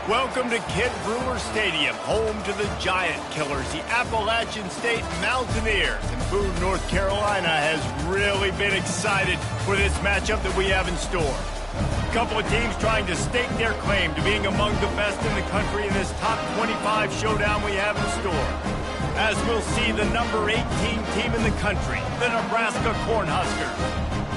Welcome to Kent Brewer Stadium, home to the Giant Killers, the Appalachian State Mountaineers. And Boone, North Carolina has really been excited for this matchup that we have in store. A couple of teams trying to stake their claim to being among the best in the country in this top 25 showdown we have in store. As we'll see, the number 18 team in the country, the Nebraska Cornhuskers,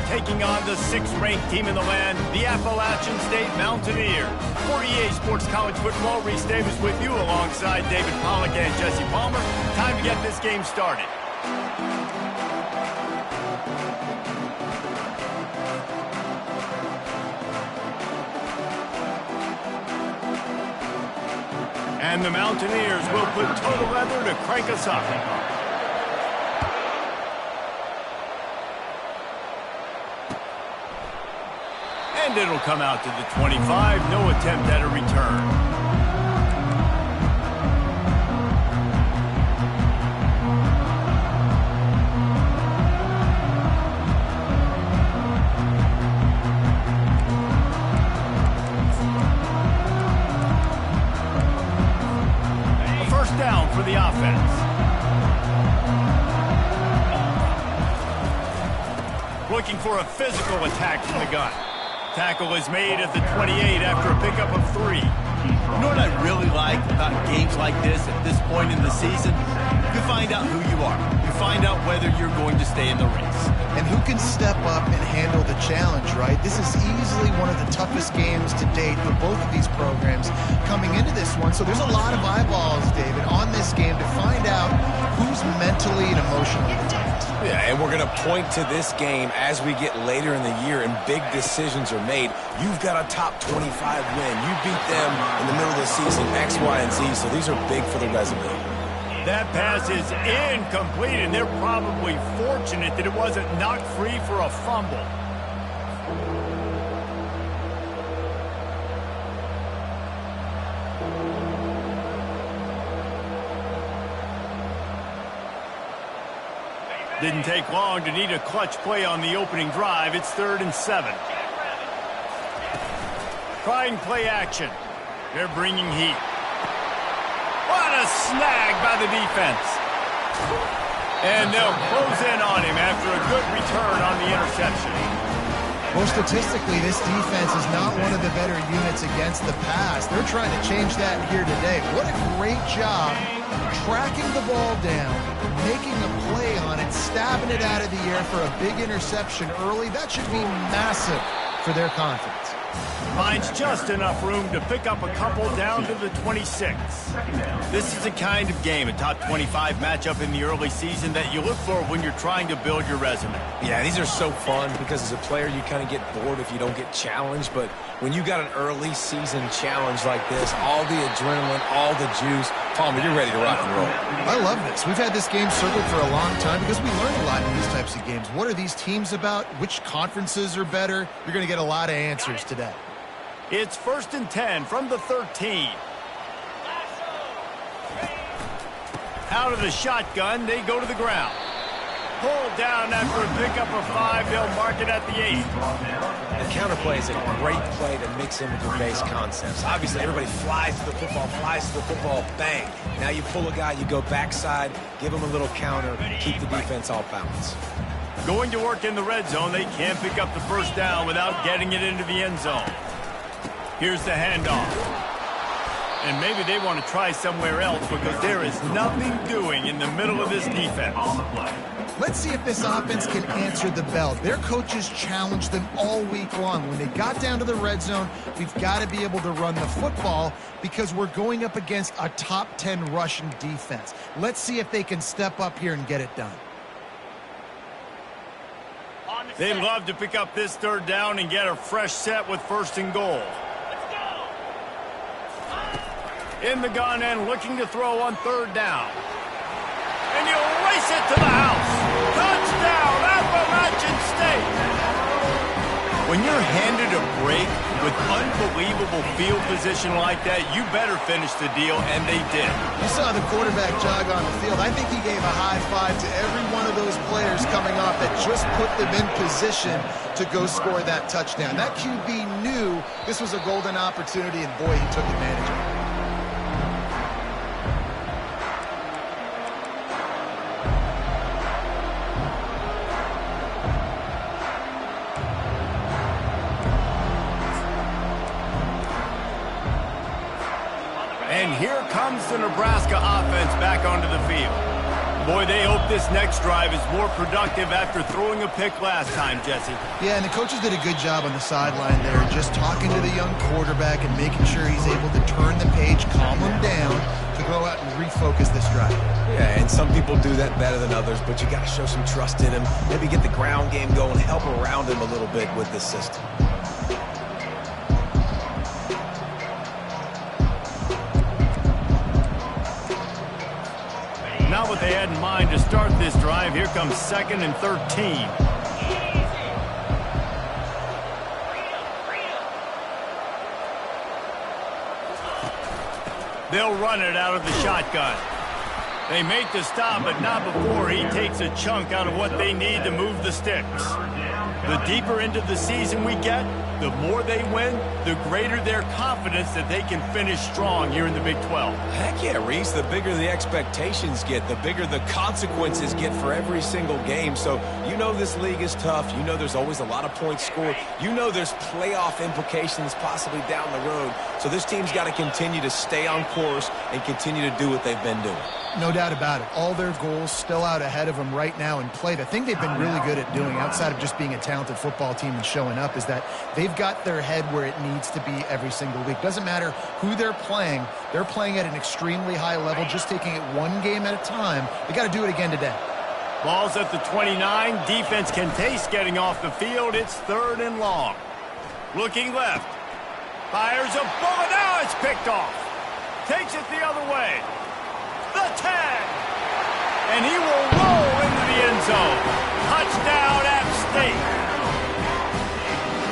taking on the 6th-ranked team in the land, the Appalachian State Mountaineers. For EA Sports College Football, Reese Davis with you alongside David Pollack and Jesse Palmer. Time to get this game started. And the Mountaineers will put total leather to crank us up. And it'll come out to the 25. No attempt at a return. A first down for the offense. Looking for a physical attack from the gun. Tackle is made at the 28 after a pickup of 3. You know what I really like about games like this at this point in the season? You find out who you are. You find out whether you're going to stay in the race. And who can step up and handle the challenge, right? This is easily one of the toughest games to date for both of these programs coming into this one. So there's a lot of eyeballs, David, on this game to find out who's mentally and emotionally the toughest. Yeah, and we're going to point to this game as we get later in the year and big decisions are made. You've got a top 25 win. You beat them in the middle of the season, X, Y, and Z, so these are big for the resume. That pass is incomplete, and they're probably fortunate that it wasn't knocked free for a fumble. Didn't take long to need a clutch play on the opening drive. It's 3rd and 7. Trying play action. They're bringing heat. What a snag by the defense. And they'll close in on him after a good return on the interception. Well, statistically, this defense is not one of the better units against the pass. They're trying to change that here today. What a great job tracking the ball down, making a play on it, stabbing it out of the air for a big interception early. That should be massive for their confidence. Finds just enough room to pick up a couple down to the 26. This is the kind of game, a top 25 matchup in the early season, that you look for when you're trying to build your resume. Yeah, these are so fun because as a player you kind of get bored if you don't get challenged, but when you got an early season challenge like this, all the adrenaline, all the juice, Palmer, you're ready to rock and roll. I love this. We've had this game circled for a long time because we learn a lot in these types of games. What are these teams about? Which conferences are better? You're going to get a lot of answers today. It's 1st and 10 from the 13. Out of the shotgun, they go to the ground. Pulled down after a pickup of 5. They'll mark it at the 8. The counterplay is a great play to mix in with your base concepts. Obviously, everybody flies to the football, bang. Now you pull a guy, you go backside, give him a little counter, keep the defense off balance. Going to work in the red zone, they can't pick up the first down without getting it into the end zone. Here's the handoff. And maybe they want to try somewhere else because there is nothing doing in the middle of this defense. Let's see if this offense can answer the bell. Their coaches challenged them all week long. When they got down to the red zone, we've got to be able to run the football because we're going up against a top 10 rushing defense. Let's see if they can step up here and get it done. They'd love to pick up this 3rd down and get a fresh set with 1st and goal. In the gun and looking to throw on 3rd down. And you'll race it to the house. Touchdown, Appalachian State. When you're handed a break with unbelievable field position like that, you better finish the deal, and they did. You saw the quarterback jog on the field. I think he gave a high five to every one of those players coming off that just put them in position to go score that touchdown. That QB knew this was a golden opportunity, and boy, he took advantage of it. here comes the Nebraska offense back onto the field. Boy, they hope this next drive is more productive after throwing a pick last time, Jesse. Yeah, and the coaches did a good job on the sideline there, just talking to the young quarterback and making sure he's able to turn the page, calm him down, to go out and refocus this drive. Yeah, and some people do that better than others, but you got to show some trust in him. Maybe get the ground game going, help around him a little bit with this system. Not what they had in mind to start this drive. Here comes 2nd and 13. They'll run it out of the shotgun. They make the stop, but not before he takes a chunk out of what they need to move the sticks. The deeper into the season we get, the more they win, the greater their confidence that they can finish strong here in the Big 12. Heck yeah, Reese. The bigger the expectations get, the bigger the consequences get for every single game. So you know this league is tough. You know there's always a lot of points scored. You know there's playoff implications possibly down the road. So this team's got to continue to stay on course and continue to do what they've been doing. No doubt about it. All their goals still out ahead of them right now in play. The thing they've been really good at doing, outside of just being a talented football team and showing up, is that they've got their head where it needs to be every single week. Doesn't matter who they're playing at an extremely high level, just taking it one game at a time. They got to do it again today. Ball's at the 29. Defense can taste getting off the field. It's 3rd and long. Looking left. Fires a bullet. Now it's picked off. Takes it the other way. The 10. And he will roll into the end zone. Touchdown, App State.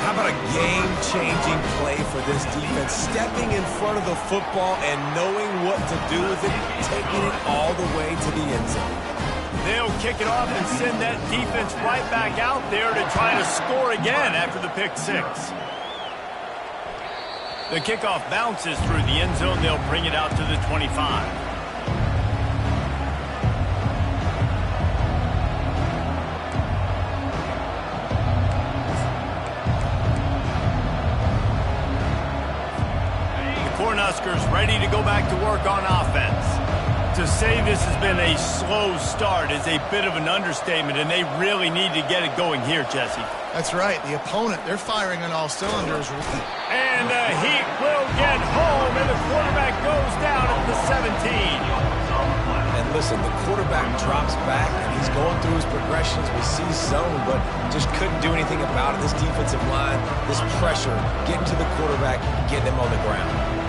How about a game-changing play for this defense? Stepping in front of the football and knowing what to do with it, taking it all the way to the end zone. They'll kick it off and send that defense right back out there to try to score again after the pick 6. The kickoff bounces through the end zone. They'll bring it out to the 25. Cornhuskers ready to go back to work on offense. To say this has been a slow start is a bit of an understatement, and they really need to get it going here, Jesse. That's right. The opponent, they're firing on all cylinders. And the Heat will get home, and the quarterback goes down at the 17. And listen, the quarterback drops back, and he's going through his progressions. We see zone, but just couldn't do anything about it. This defensive line, this pressure, getting to the quarterback, getting him on the ground.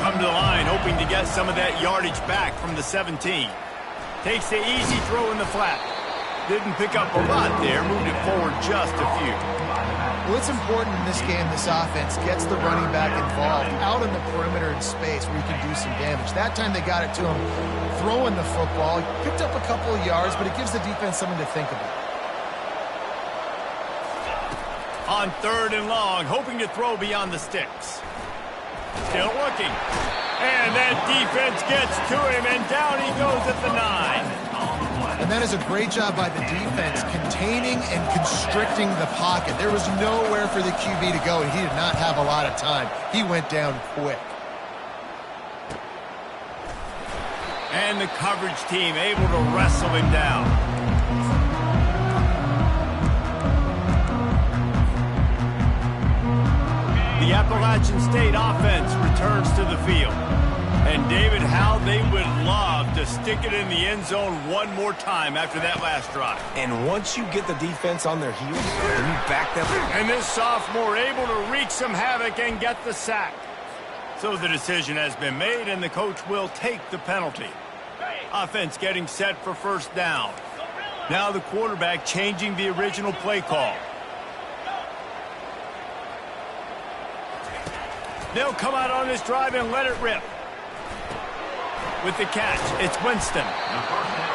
Come to the line, hoping to get some of that yardage back from the 17. Takes the easy throw in the flat. Didn't pick up a lot there, moved it forward just a few. Well, it's important in this game, this offense gets the running back involved out in the perimeter in space where he can do some damage. That time they got it to him throwing the football. He picked up a couple of yards, but it gives the defense something to think about. On 3rd and long, hoping to throw beyond the sticks. Still looking. And that defense gets to him, and down he goes at the 9. And that is a great job by the defense, containing and constricting the pocket. There was nowhere for the QB to go, and he did not have a lot of time. He went down quick. And the coverage team able to wrestle him down. The Appalachian State offense returns to the field. And David, how they would love to stick it in the end zone one more time after that last drive. And once you get the defense on their heels, then you back them. And this sophomore able to wreak some havoc and get the sack. So the decision has been made, and the coach will take the penalty. Offense getting set for 1st down. Now the quarterback changing the original play call. They'll come out on this drive and let it rip. With the catch, it's Winston.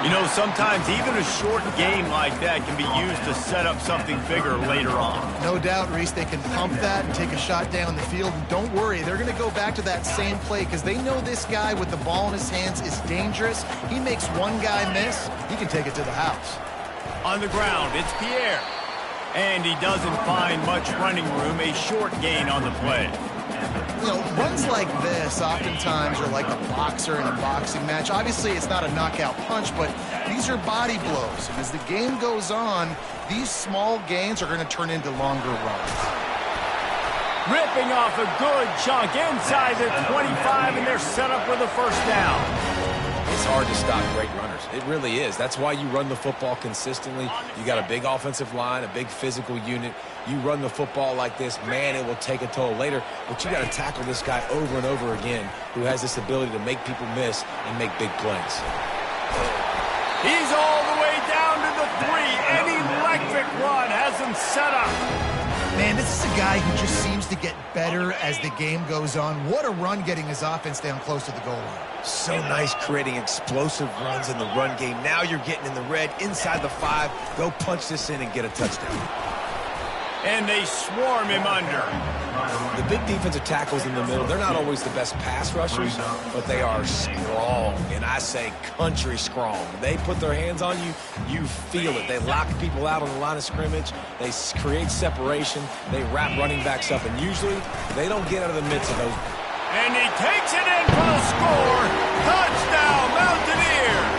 You know, sometimes even a short game like that can be used to set up something bigger later on. No doubt, Reese, they can pump that and take a shot down the field. And don't worry, they're going to go back to that same play because they know this guy with the ball in his hands is dangerous. He makes one guy miss, he can take it to the house. On the ground, it's Pierre. And he doesn't find much running room, a short gain on the play. You know, runs like this oftentimes are like a boxer in a boxing match. Obviously, it's not a knockout punch, but these are body blows. And as the game goes on, these small gains are going to turn into longer runs. Ripping off a good chunk inside the 25, and they're set up with a first down. It's hard to stop great runners. It really is. That's why you run the football consistently. You got a big offensive line, a big physical unit. You run the football like this, man, it will take a toll later. But you got to tackle this guy over and over again who has this ability to make people miss and make big plays. He's all the way down to the 3. An electric run has him set up. Man, this is a guy who just seems to get better as the game goes on. What a run getting his offense down close to the goal line. So nice creating explosive runs in the run game. Now you're getting in the red, inside the 5. Go punch this in and get a touchdown. And they swarm him under. The big defensive tackles in the middle, they're not always the best pass rushers, but they are strong, and I say country strong. They put their hands on you, you feel it. They lock people out on the line of scrimmage. They create separation. They wrap running backs up, and usually they don't get out of the midst of those. And he takes it in for the score. Touchdown, Mountaineers.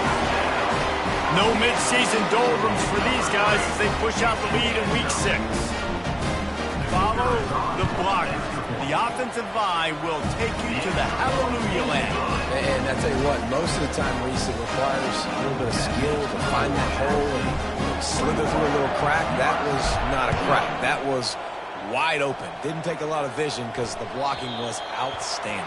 No midseason doldrums for these guys as they push out the lead in week 6. Follow the blocker. The offensive eye will take you to the hallelujah land. And I tell you what, most of the time, Reese, it requires a little bit of skill to find that hole and slither through a little crack. That was not a crack. That was wide open. Didn't take a lot of vision because the blocking was outstanding.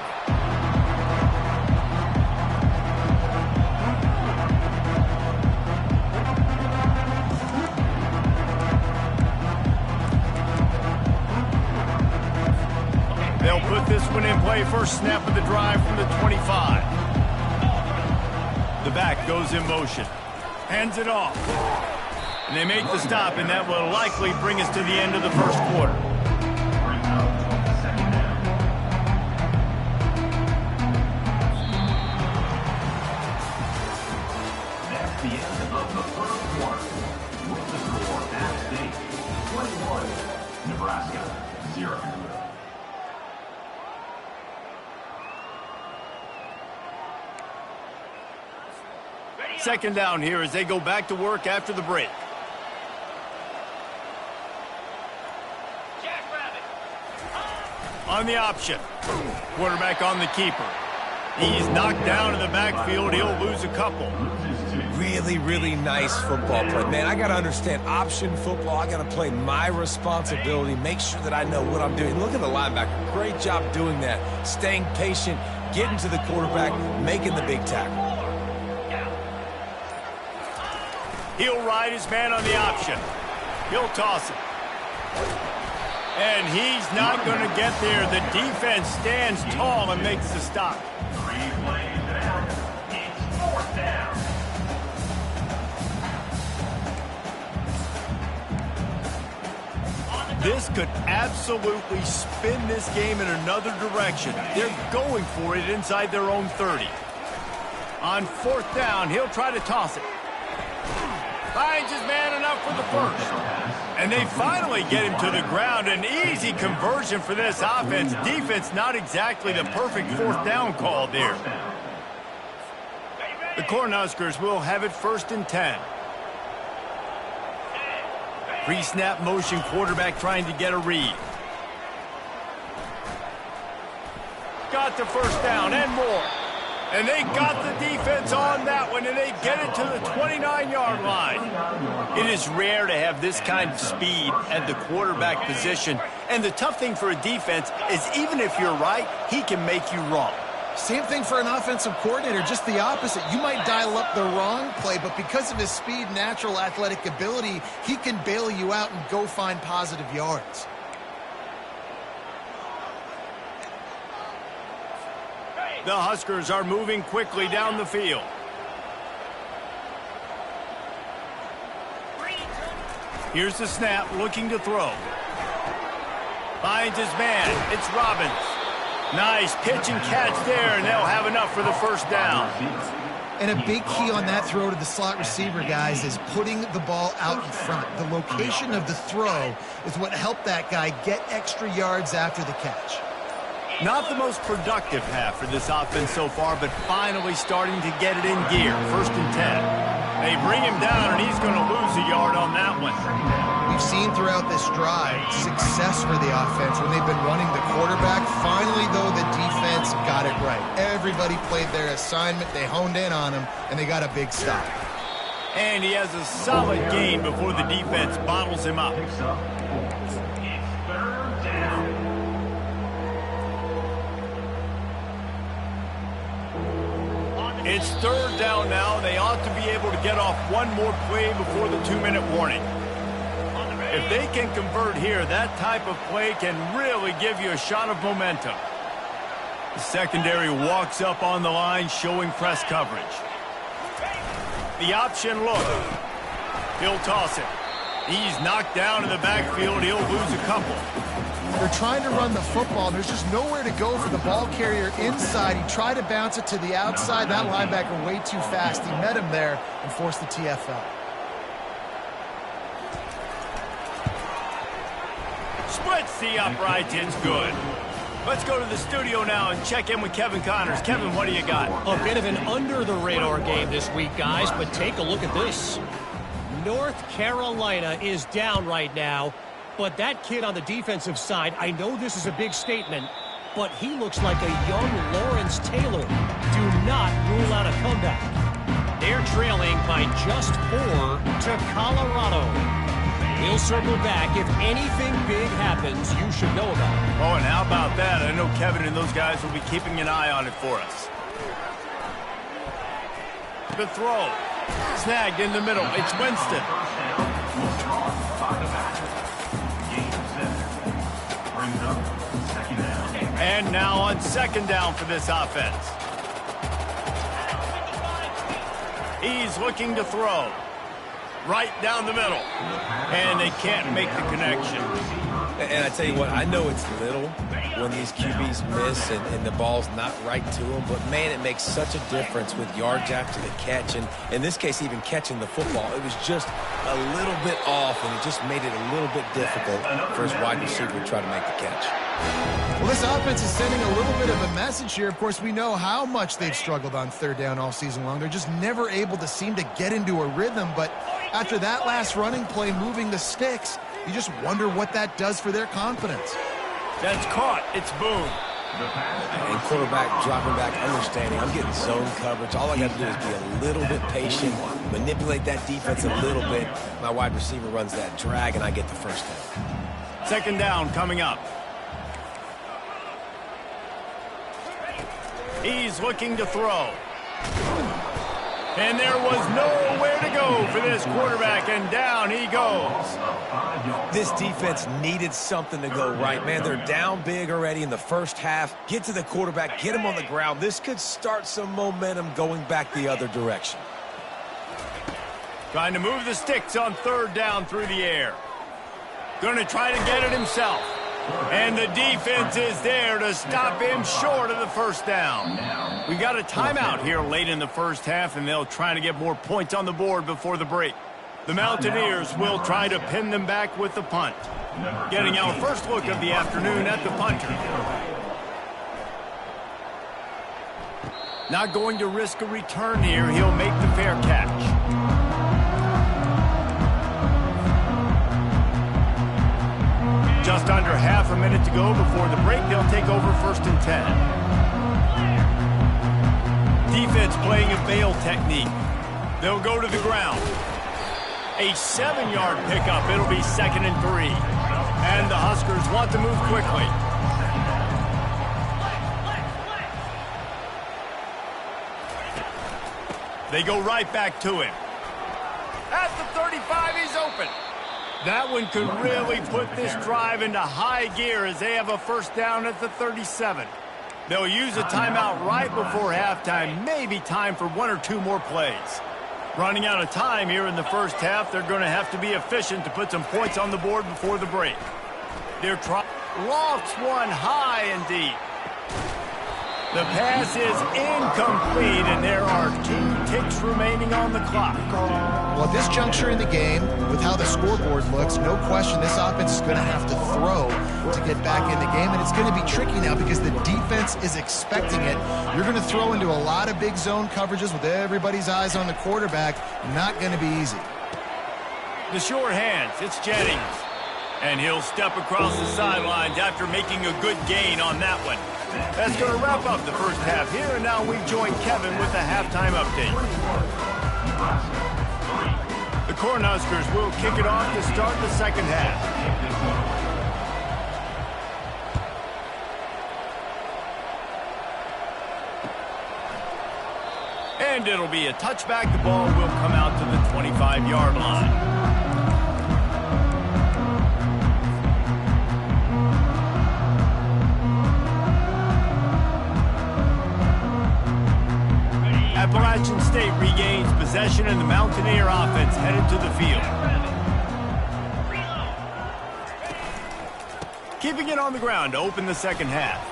They'll put this one in play. First snap of the drive from the 25. The back goes in motion. Hands it off. And they make the stop, and that will likely bring us to the end of the first quarter. That's the end of the first quarter. With the score, App State 21, Nebraska 0. Second down here as they go back to work after the break. On the option. Quarterback on the keeper. He's knocked down in the backfield. He'll lose a couple. Really, really nice football play. Man, I got to understand option football. I got to play my responsibility, make sure that I know what I'm doing. Look at the linebacker. Great job doing that. Staying patient, getting to the quarterback, making the big tackle. He'll ride his man on the option. He'll toss it. And he's not going to get there. The defense stands tall and makes the stop. 3 plays down. It's 4th down. This could absolutely spin this game in another direction. They're going for it inside their own 30. On 4th down, he'll try to toss it. Finds his man enough for the first. And they finally get him to the ground. An easy conversion for this offense. Defense not exactly the perfect 4th down call there. The Cornhuskers will have it 1st and 10. Pre-snap motion, quarterback trying to get a read. Got the first down and more. And they got the defense on that one, and they get it to the 29-yard line. It is rare to have this kind of speed at the quarterback position. And the tough thing for a defense is even if you're right, he can make you wrong. Same thing for an offensive coordinator, just the opposite. You might dial up the wrong play, but because of his speed, natural athletic ability, he can bail you out and go find positive yards. The Huskers are moving quickly down the field. Here's the snap, looking to throw. Finds his man. It's Robbins. Nice pitch and catch there, and they'll have enough for the first down. And a big key on that throw to the slot receiver, guys, is putting the ball out in front. The location of the throw is what helped that guy get extra yards after the catch. Not the most productive half for this offense so far, but finally starting to get it in gear. 1st and 10. They bring him down, and he's going to lose a yard on that one. We've seen throughout this drive success for the offense when they've been running the quarterback. Finally, though, the defense got it right. Everybody played their assignment. They honed in on him, and they got a big stop. And he has a solid gain before the defense bottles him up. It's 3rd down. It's 3rd down now. They ought to be able to get off one more play before the 2-minute warning. If they can convert here, that type of play can really give you a shot of momentum. The secondary walks up on the line, showing press coverage. The option look. He'll toss it. He's knocked down in the backfield. He'll lose a couple. They're trying to run the football. There's just nowhere to go for the ball carrier inside. He tried to bounce it to the outside. That linebacker way too fast. He met him there and forced the TFL. Splits the uprights. It's good. Let's go to the studio now and check in with Kevin Connors. Kevin, what do you got? A bit of an under-the-radar game this week, guys, but take a look at this. North Carolina is down right now, but that kid on the defensive side, I know this is a big statement, but he looks like a young Lawrence Taylor. Do not rule out a comeback. They're trailing by just 4 to Colorado. We'll circle back. If anything big happens, you should know about it. Oh, and how about that? I know Kevin and those guys will be keeping an eye on it for us. The throw. Snagged in the middle. It's Winston. And now on 2nd down for this offense. He's looking to throw. Right down the middle. And they can't make the connection. And I tell you what, I know it's little when these QBs miss and the ball's not right to them, but man, it makes such a difference with yards after the catch, and in this case, even catching the football. It was just a little bit off, and it just made it a little bit difficult for his wide receiver to try to make the catch. Well, this offense is sending a little bit of a message here. Of course, we know how much they've struggled on 3rd down all season long. They're just never able to seem to get into a rhythm, but after that last running play moving the sticks, you just wonder what that does for their confidence. That's caught. It's Boone. And quarterback dropping back, understanding, I'm getting zone coverage. All I got to do is be a little bit patient, manipulate that defense a little bit. My wide receiver runs that drag, and I get the 1st down. 2nd down coming up. He's looking to throw. And there was nowhere to go for this quarterback, and down he goes. This defense needed something to go right, man. They're down big already in the 1st half. Get to the quarterback, get him on the ground. This could start some momentum going back the other direction. Trying to move the sticks on 3rd down through the air. Going to try to get it himself. And the defense is there to stop him short of the 1st down. We got a timeout here late in the 1st half, and they'll try to get more points on the board before the break. The Mountaineers will try to pin them back with the punt. Getting our first look of the afternoon at the punter. Not going to risk a return here. He'll make the fair catch. Just under half a minute to go before the break. They'll take over 1st and 10. Defense playing a bail technique. They'll go to the ground. A 7-yard pickup. It'll be 2nd and 3. And the Huskers want to move quickly. They go right back to him. At the 35, he's open. That one could really put this drive into high gear as they have a 1st down at the 37. They'll use a timeout right before halftime. Maybe time for 1 or 2 more plays. Running out of time here in the 1st half. They're going to have to be efficient to put some points on the board before the break. They're trying. Lofts one high and deep. The pass is incomplete, and there are 2 kicks remaining on the clock. Well, at this juncture in the game, with how the scoreboard looks, no question this offense is going to have to throw to get back in the game, and it's going to be tricky now because the defense is expecting it. You're going to throw into a lot of big zone coverages with everybody's eyes on the quarterback. Not going to be easy. The sure hands, it's Jennings. And he'll step across the sidelines after making a good gain on that one. That's going to wrap up the first half here, and now we join Kevin with the halftime update. The Cornhuskers will kick it off to start the second half. And it'll be a touchback. The ball will come out to the 25-yard line. Appalachian State regains possession, and the Mountaineer offense headed to the field. Keeping it on the ground to open the second half.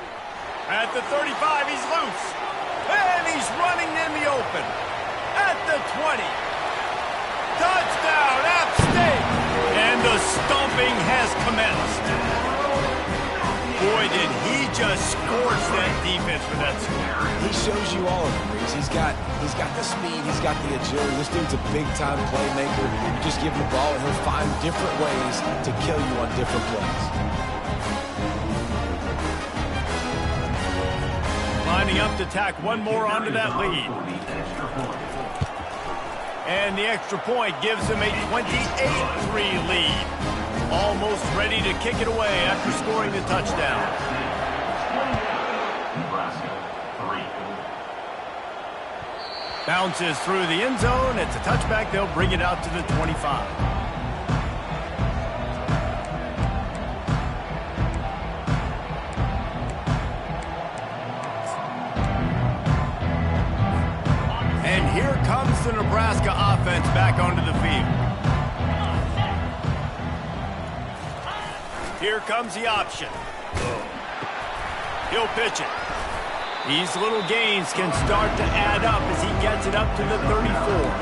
At the 35, he's loose. And he's running in the open. At the 20. Touchdown, App State! And the stomping has commenced. Boy, did he just scorch that defense for that score. He shows you all of it, Reese. He's got the speed, he's got the agility. This dude's a big-time playmaker. You just give him the ball, and he'll find different ways to kill you on different plays. Lining up to tack one more onto that lead. And the extra point gives him a 28-3 lead. Almost ready to kick it away after scoring the touchdown. Bounces through the end zone. It's a touchback. They'll bring it out to the 25. And here comes the Nebraska offense back onto the field. Here comes the option. He'll pitch it. These little gains can start to add up as he gets it up to the 34.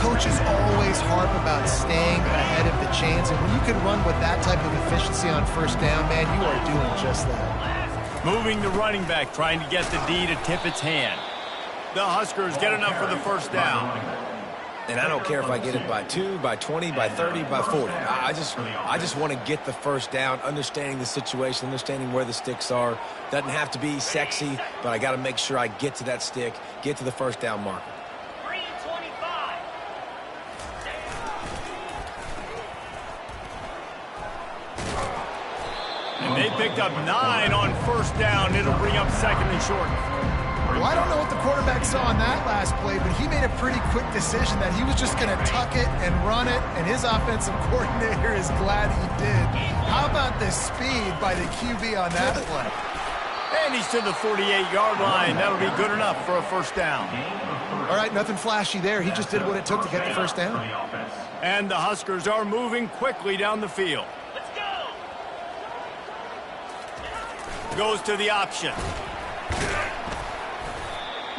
Coaches always harp about staying ahead of the chains, and when you can run with that type of efficiency on first down, man, you are doing just that. Moving the running back, trying to get the D to tip its hand. The Huskers get enough for the first down. And I don't care if I get it by 2, by 20, by 30, by 40. I just want to get the first down, understanding the situation, understanding where the sticks are. Doesn't have to be sexy, but I got to make sure I get to that stick, get to the first down marker. 3:25. And they picked up 9 on first down. It'll bring up second and short. Well, I don't know what the quarterback saw on that last play, but he made a pretty quick decision that he was just going to tuck it and run it, and his offensive coordinator is glad he did. How about the speed by the QB on that play? And he's to the 48-yard line. That'll be good enough for a first down. All right, nothing flashy there. He just did what it took to get the first down. And the Huskers are moving quickly down the field. Let's go! Goes to the option.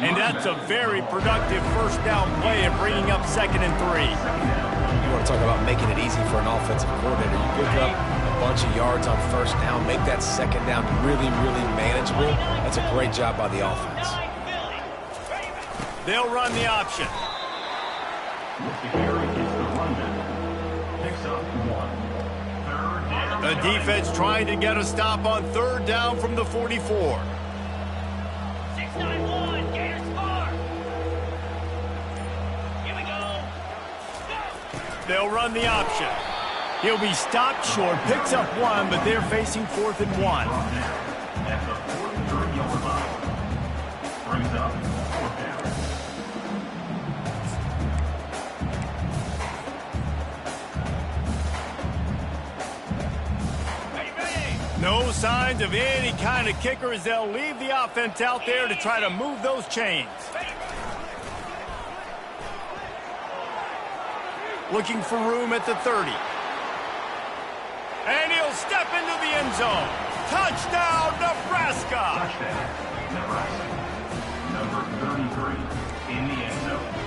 And that's a very productive first down play and bringing up second and 3. You want to talk about making it easy for an offensive coordinator. You pick up a bunch of yards on first down, make that second down really, really manageable. That's a great job by the offense. They'll run the option. The defense trying to get a stop on third down from the 44. They'll run the option. He'll be stopped short, picks up 1, but they're facing 4th and 1. At the 43-yard line. Brings up 4th down. No signs of any kind of kicker as they'll leave the offense out there to try to move those chains. Looking for room at the 30. And he'll step into the end zone. Touchdown, Nebraska! Touchdown, Nebraska. Number 33 in the end zone.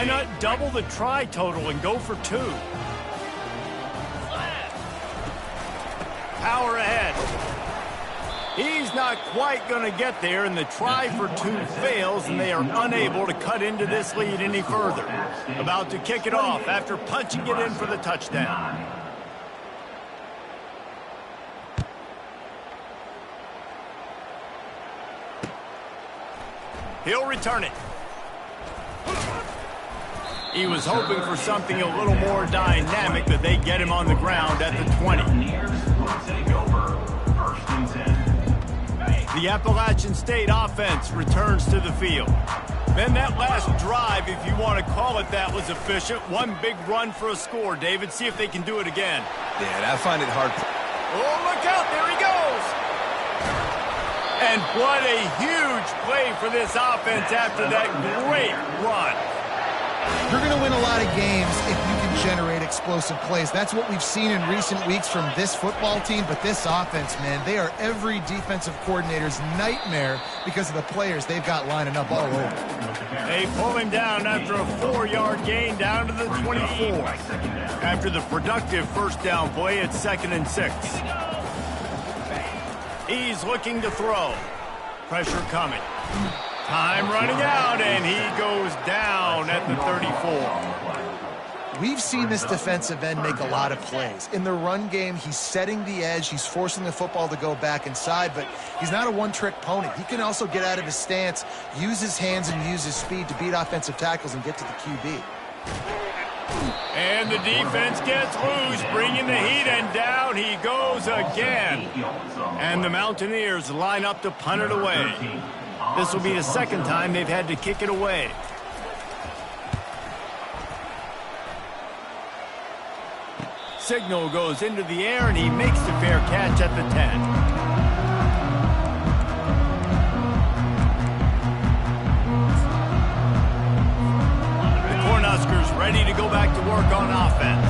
Why not double the try total and go for 2? Power ahead. He's not quite going to get there, and the try for 2 fails, and they are unable to cut into this lead any further. About to kick it off after punching it in for the touchdown. He'll return it. He was hoping for something a little more dynamic, but they get him on the ground at the 20. The Appalachian State offense returns to the field. Then that last drive, if you want to call it that, was efficient. One big run for a score. David, see if they can do it again. Yeah, I find it hard. Oh, look out. There he goes. And what a huge play for this offense after that great run. You're going to win a lot of games if you can generate explosive plays. That's what we've seen in recent weeks from this football team, but this offense, man, they are every defensive coordinator's nightmare because of the players they've got lining up all over. They pull him down after a 4-yard gain down to the 24. After the productive first down play, it's 2nd and 6. He's looking to throw. Pressure coming. Time running out, and he goes down at the 34. We've seen this defensive end make a lot of plays. In the run game, he's setting the edge. He's forcing the football to go back inside, but he's not a one-trick pony. He can also get out of his stance, use his hands, and use his speed to beat offensive tackles and get to the QB. And the defense gets loose, bringing the heat, and down he goes again. And the Mountaineers line up to punt it away. This will be the second time they've had to kick it away. Signal goes into the air, and he makes the fair catch at the 10. The Cornhuskers ready to go back to work on offense.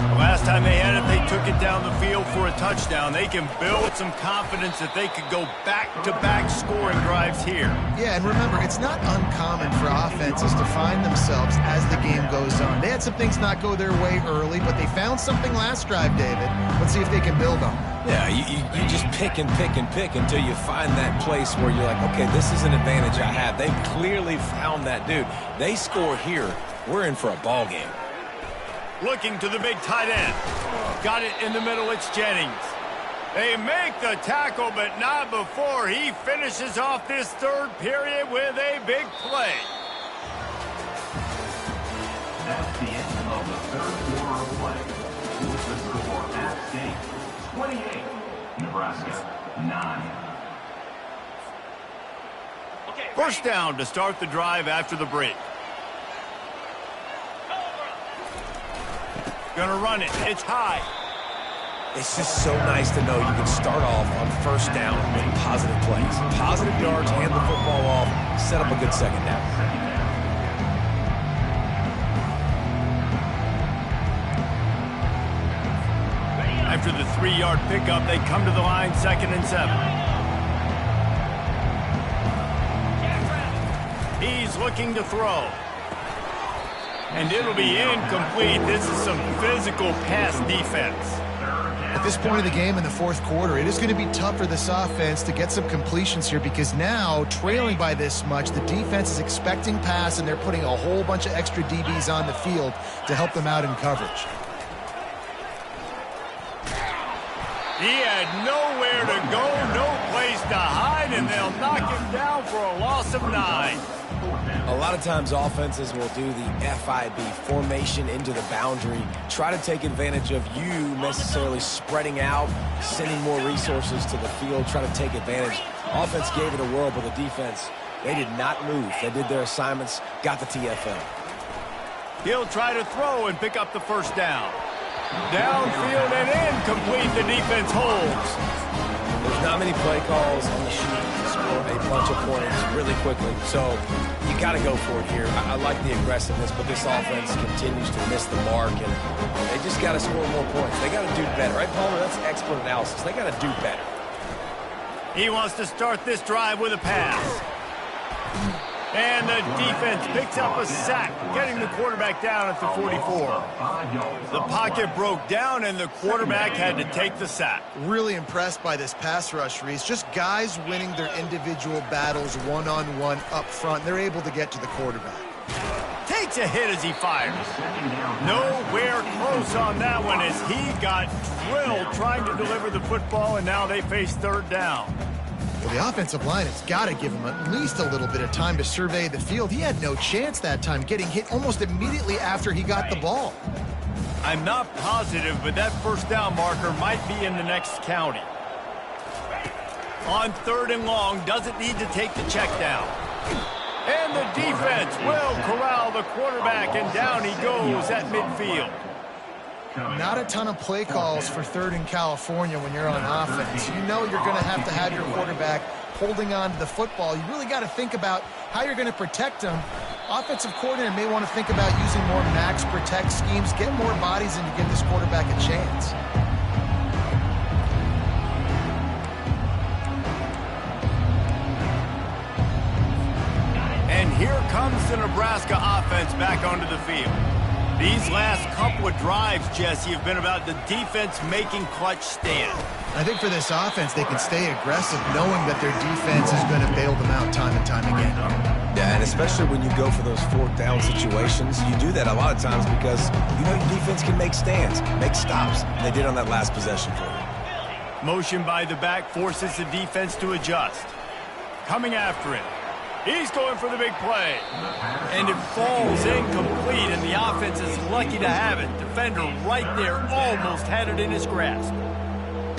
The last time they had it, they took it down the field for a touchdown. They can build some confidence that they could go back-to-back scoring drives here. Yeah, and remember, it's not uncommon for offenses to find themselves as the game goes on. They had some things not go their way early, but they found something last drive, David. Let's see if they can build on it. Yeah, you just pick and pick and pick until you find that place where you're like, okay, this is an advantage I have. They've clearly found that dude. They score here, we're in for a ball game. Looking to the big tight end. Got it in the middle, it's Jennings. They make the tackle, but not before he finishes off this third period with a big play. That's the end of the third quarter of play. With the score, App State 28, Nebraska 9. First down to start the drive after the break. Gonna run it. It's high. It's just so nice to know you can start off on first down with positive plays. Positive yards, hand the football off, set up a good second down. After the 3-yard pickup, they come to the line, 2nd and 7. He's looking to throw. And it'll be incomplete. This is some physical pass defense. At this point of the game in the fourth quarter, it is going to be tough for this offense to get some completions here because now, trailing by this much, the defense is expecting pass, and they're putting a whole bunch of extra DBs on the field to help them out in coverage. He had nowhere to go, no place to hide, and they'll knock him down for a loss of 9. A lot of times offenses will do the FIB, formation into the boundary, try to take advantage of you necessarily spreading out, sending more resources to the field, try to take advantage. Offense gave it a whirl, but the defense, they did not move. They did their assignments, got the TFL. He'll try to throw and pick up the first down. Downfield and incomplete, the defense holds. There's not many play calls on the sheet to score a bunch of points really quickly, so you got to go for it here. I like the aggressiveness, but this offense continues to miss the mark, and they just got to score more points. They got to do better, right, Palmer? That's expert analysis. They got to do better. He wants to start this drive with a pass. And the defense picks up a sack, getting the quarterback down at the 44. The pocket broke down, and the quarterback had to take the sack. Really impressed by this pass rush, Reese. Just guys winning their individual battles one-on-one up front. They're able to get to the quarterback. Takes a hit as he fires. Nowhere close on that one as he got drilled trying to deliver the football, and now they face third down. Well, the offensive line has got to give him at least a little bit of time to survey the field. He had no chance that time, getting hit almost immediately after he got the ball. I'm not positive, but that first down marker might be in the next county. On 3rd and long, doesn't need to take the check down. And the defense will corral the quarterback, and down he goes at midfield. Not a ton of play calls for 3rd and California when you're on offense. You know you're going to have your quarterback holding on to the football. You really got to think about how you're going to protect him. Offensive coordinator may want to think about using more max protect schemes, get more bodies in to give this quarterback a chance. And here comes the Nebraska offense back onto the field. These last couple of drives, Jesse, have been about the defense making clutch stands. I think for this offense, they can stay aggressive knowing that their defense is going to bail them out time and time again. Yeah, and especially when you go for those 4th down situations, you do that a lot of times because you know your defense can make stands, make stops. They did on that last possession for you. Motion by the back forces the defense to adjust. Coming after it. He's going for the big play. And it falls incomplete, and the offense is lucky to have it. Defender right there almost had it in his grasp.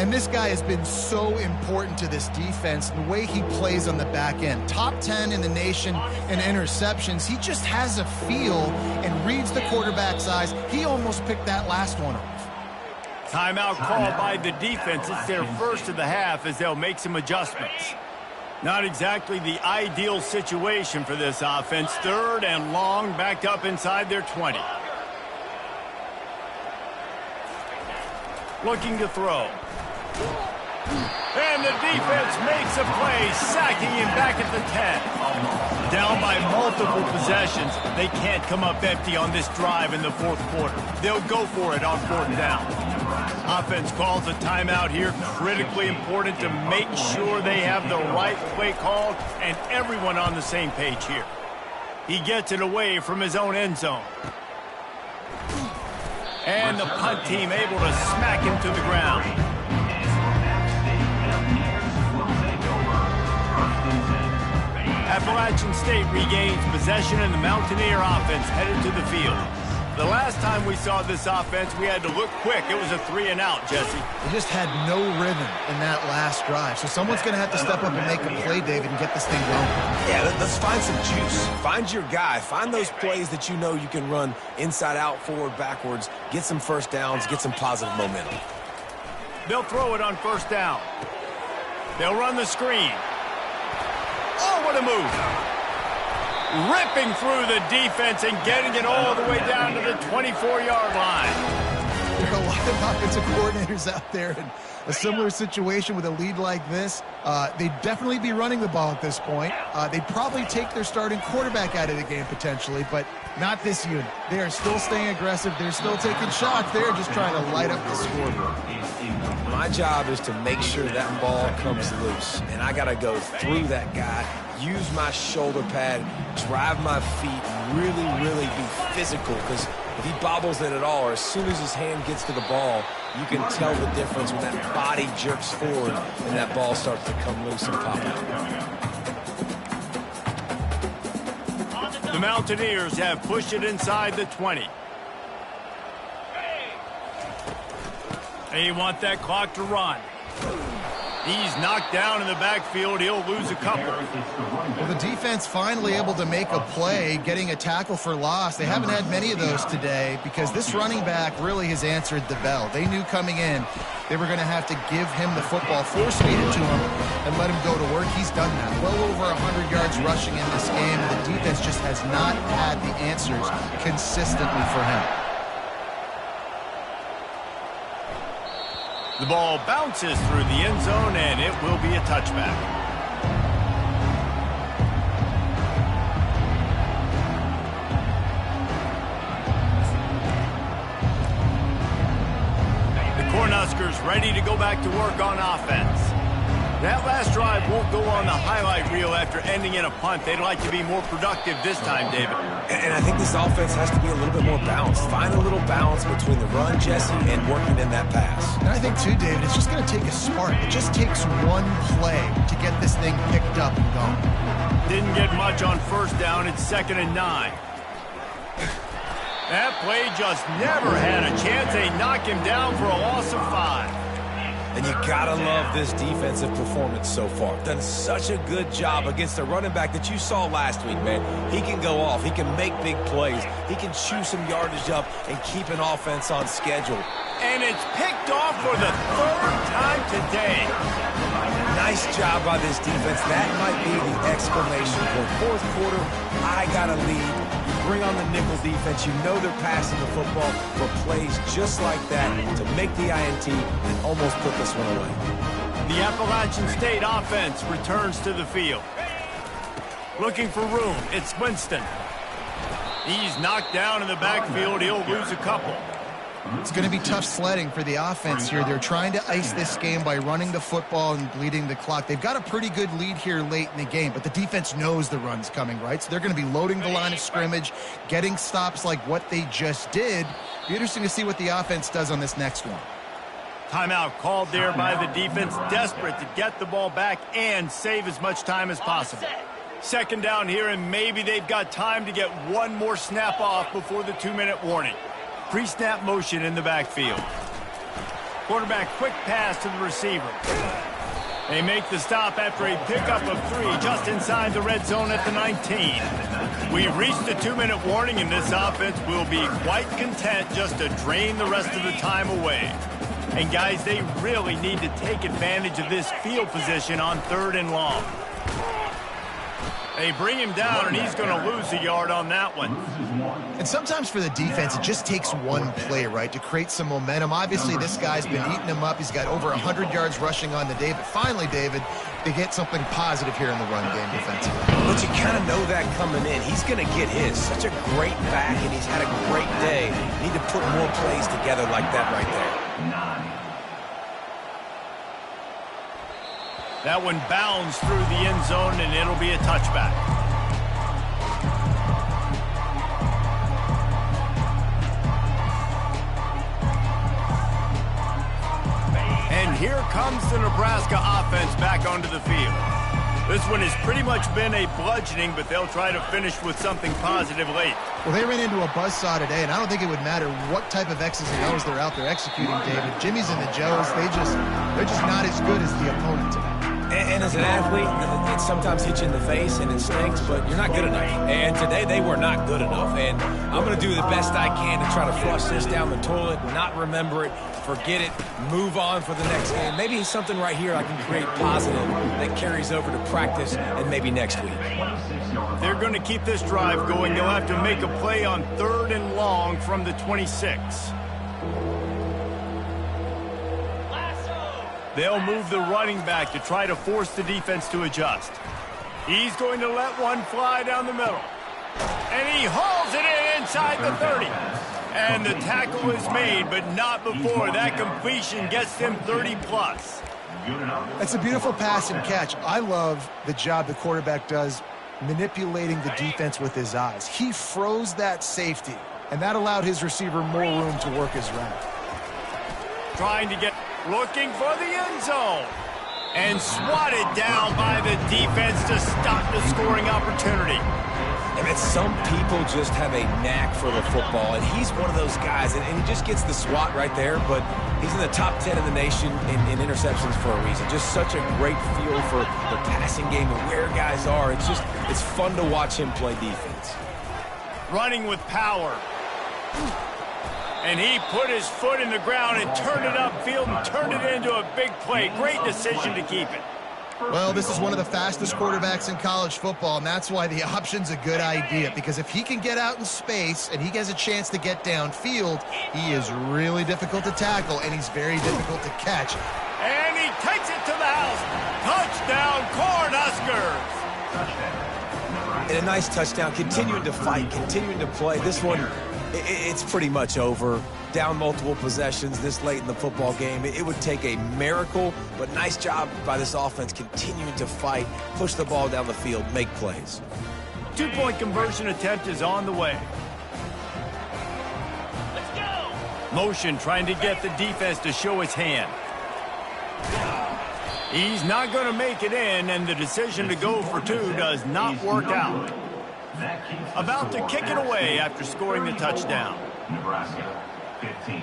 And this guy has been so important to this defense, the way he plays on the back end. Top 10 in the nation in interceptions. He just has a feel and reads the quarterback's eyes. He almost picked that last one off. Timeout called by the defense. It's their first of the half as they'll make some adjustments. Not exactly the ideal situation for this offense. 3rd and long, backed up inside their 20. Looking to throw. And the defense makes a play, sacking him back at the 10. Down by multiple possessions. They can't come up empty on this drive in the 4th quarter. They'll go for it on 4th down. Offense calls a timeout here. Critically important to make sure they have the right play called and everyone on the same page here. He gets it away from his own end zone. And the punt team able to smack him to the ground. Appalachian State regains possession, and the Mountaineer offense headed to the field. The last time we saw this offense, we had to look quick. It was a 3-and-out, Jesse. They just had no rhythm in that last drive. So someone's going to have to step up and make a play, David, and get this thing going. Yeah, let's find some juice. Find your guy. Find those plays that you know you can run inside out, forward, backwards. Get some first downs. Get some positive momentum. They'll throw it on 1st down. They'll run the screen. Oh, what a move. Ripping through the defense and getting it all the way down to the 24-yard line. There are a lot of offensive coordinators out there in a similar situation with a lead like this. They'd definitely be running the ball at this point. They'd probably take their starting quarterback out of the game potentially, but not this unit. They are still staying aggressive. They're still taking shots. They're just trying to light up the scoreboard. My job is to make sure that ball comes loose, and I got to go through that guy, use my shoulder pad, drive my feet, really be physical, because if he bobbles it at all, or as soon as his hand gets to the ball, you can tell the difference when that body jerks forward and that ball starts to come loose and pop out. The Mountaineers have pushed it inside the 20. They want that clock to run. He's knocked down in the backfield. He'll lose a couple. Well, the defense finally able to make a play, getting a tackle for loss. They haven't had many of those today because this running back really has answered the bell. They knew coming in they were going to have to give him the football, force feed it to him, and let him go to work. He's done that. Well over 100 yards rushing in this game. The defense just has not had the answers consistently for him. The ball bounces through the end zone, and it will be a touchback. ready to go back to work on offense. That last drive won't go on the highlight reel after ending in a punt. They'd like to be more productive this time, David. And I think this offense has to be a little bit more balanced. Find a little balance between the run, Jesse, and working in that pass. And I think, too, David, it's just going to take a spark. It just takes one play to get this thing picked up and going. Didn't get much on first down. It's 2nd and 9. That play just never had a chance. They knock him down for a loss of 5. And you gotta love this defensive performance so far. Done such a good job against a running back that you saw last week, man. He can go off. He can make big plays. He can chew some yardage up and keep an offense on schedule. And it's picked off for the 3rd time today. Nice job by this defense. That might be the exclamation point. 4th quarter, I got a lead. You bring on the nickel defense. You know they're passing the football for plays just like that to make the INT and almost put this one away. The Appalachian State offense returns to the field. Looking for room. It's Winston. He's knocked down in the backfield. He'll lose a couple. It's going to be tough sledding for the offense here. They're trying to ice this game by running the football and bleeding the clock. They've got a pretty good lead here late in the game, but the defense knows the run's coming, right? So they're going to be loading the line of scrimmage, getting stops like what they just did. Be interesting to see what the offense does on this next one. Timeout called there by the defense, desperate to get the ball back and save as much time as possible. 2nd down here, and maybe they've got time to get one more snap off before the 2-minute warning. Pre-snap motion in the backfield. Quarterback quick pass to the receiver. They make the stop after a pickup of 3 just inside the red zone at the 19. We've reached the 2-minute warning, and this offense will be quite content just to drain the rest of the time away. And guys, they really need to take advantage of this field position on 3rd and long. They bring him down, and he's going to lose a yard on that one. And sometimes for the defense, it just takes one play, right, to create some momentum. Obviously, this guy's been eating him up. He's got over 100 yards rushing on the day. But finally, David, they get something positive here in the run game defensively. But you kind of know that coming in. He's going to get his. Such a great back, and he's had a great day. Need to put more plays together like that right there. That one bounds through the end zone, and it'll be a touchback. And here comes the Nebraska offense back onto the field. This one has pretty much been a bludgeoning, but they'll try to finish with something positive late. Well, they ran into a buzzsaw today, and I don't think it would matter what type of X's and O's they're out there executing, David. Jimmy's and the Joes, they're just not as good as the opponent today. And as an athlete, it sometimes hits you in the face and it stinks, but you're not good enough. And today they were not good enough. And I'm going to do the best I can to try to flush this down the toilet, not remember it, forget it, move on for the next game. Maybe something right here I can create positive that carries over to practice and maybe next week. They're going to keep this drive going. They'll have to make a play on 3rd and long from the 26. They'll move the running back to try to force the defense to adjust. He's going to let one fly down the middle. And he hauls it in inside the 30. And the tackle is made, but not before. That completion gets them 30-plus. That's a beautiful pass and catch. I love the job the quarterback does manipulating the defense with his eyes. He froze that safety, and that allowed his receiver more room to work his route. Trying to get... Looking for the end zone. And swatted down by the defense to stop the scoring opportunity. And some people just have a knack for the football, and he's one of those guys, and he just gets the swat right there, but he's in the top 10 in the nation in interceptions for a reason. Just such a great feel for the passing game and where guys are. It's fun to watch him play defense. Running with power. And he put his foot in the ground and turned it upfield and turned it into a big play. Great decision to keep it. Well, this is one of the fastest quarterbacks in college football, and that's why the option's a good idea. Because if he can get out in space and he has a chance to get downfield, he is really difficult to tackle, and he's very difficult to catch. And he takes it to the house. Touchdown, Cornhuskers. And a nice touchdown, continuing to fight, continuing to play. This one It's pretty much over. Down multiple possessions this late in the football game. It would take a miracle, but nice job by this offense continuing to fight, push the ball down the field, make plays. 2-point conversion attempt is on the way. Let's go! Motion trying to get the defense to show his hand. He's not going to make it in, and the decision to go for two does not work out. About to kick it away after scoring the touchdown. Nebraska, 15.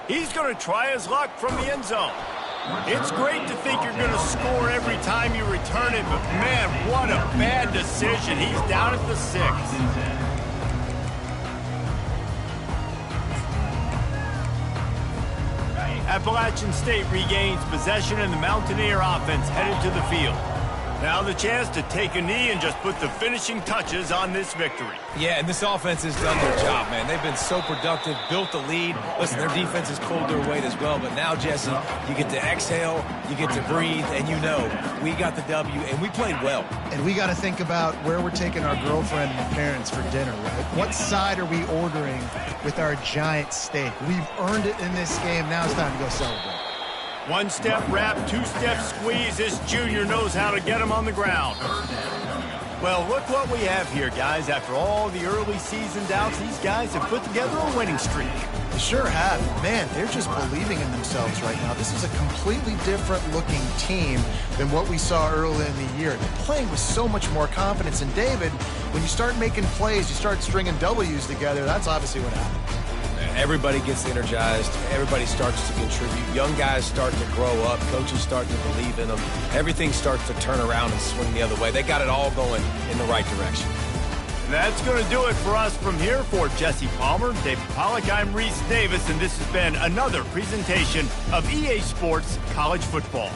He's going to try his luck from the end zone. It's great to think you're going to score every time you return it, but man, what a bad decision. He's down at the 6. Appalachian State regains possession, and the Mountaineer offense headed to the field. Now the chance to take a knee and just put the finishing touches on this victory. Yeah, and this offense has done their job, man. They've been so productive, built the lead. Listen, their defense has pulled their weight as well, but now, Jesse, you get to exhale, you get to breathe, and you know we got the W, and we played well. And we got to think about where we're taking our girlfriend and parents for dinner, right? What side are we ordering with our giant steak? We've earned it in this game. Now it's time to go celebrate. One-step wrap, two-step squeeze. This junior knows how to get him on the ground. Well, look what we have here, guys. After all the early season doubts, these guys have put together a winning streak. They sure have. Man, they're just believing in themselves right now. This is a completely different-looking team than what we saw early in the year. They're playing with so much more confidence. And, David, when you start making plays, you start stringing W's together, that's obviously what happens. Everybody gets energized. Everybody starts to contribute. Young guys start to grow up. Coaches start to believe in them. Everything starts to turn around and swing the other way. They got it all going in the right direction. That's going to do it for us from here. For Jesse Palmer, David Pollack, I'm Reese Davis, and this has been another presentation of EA Sports College Football.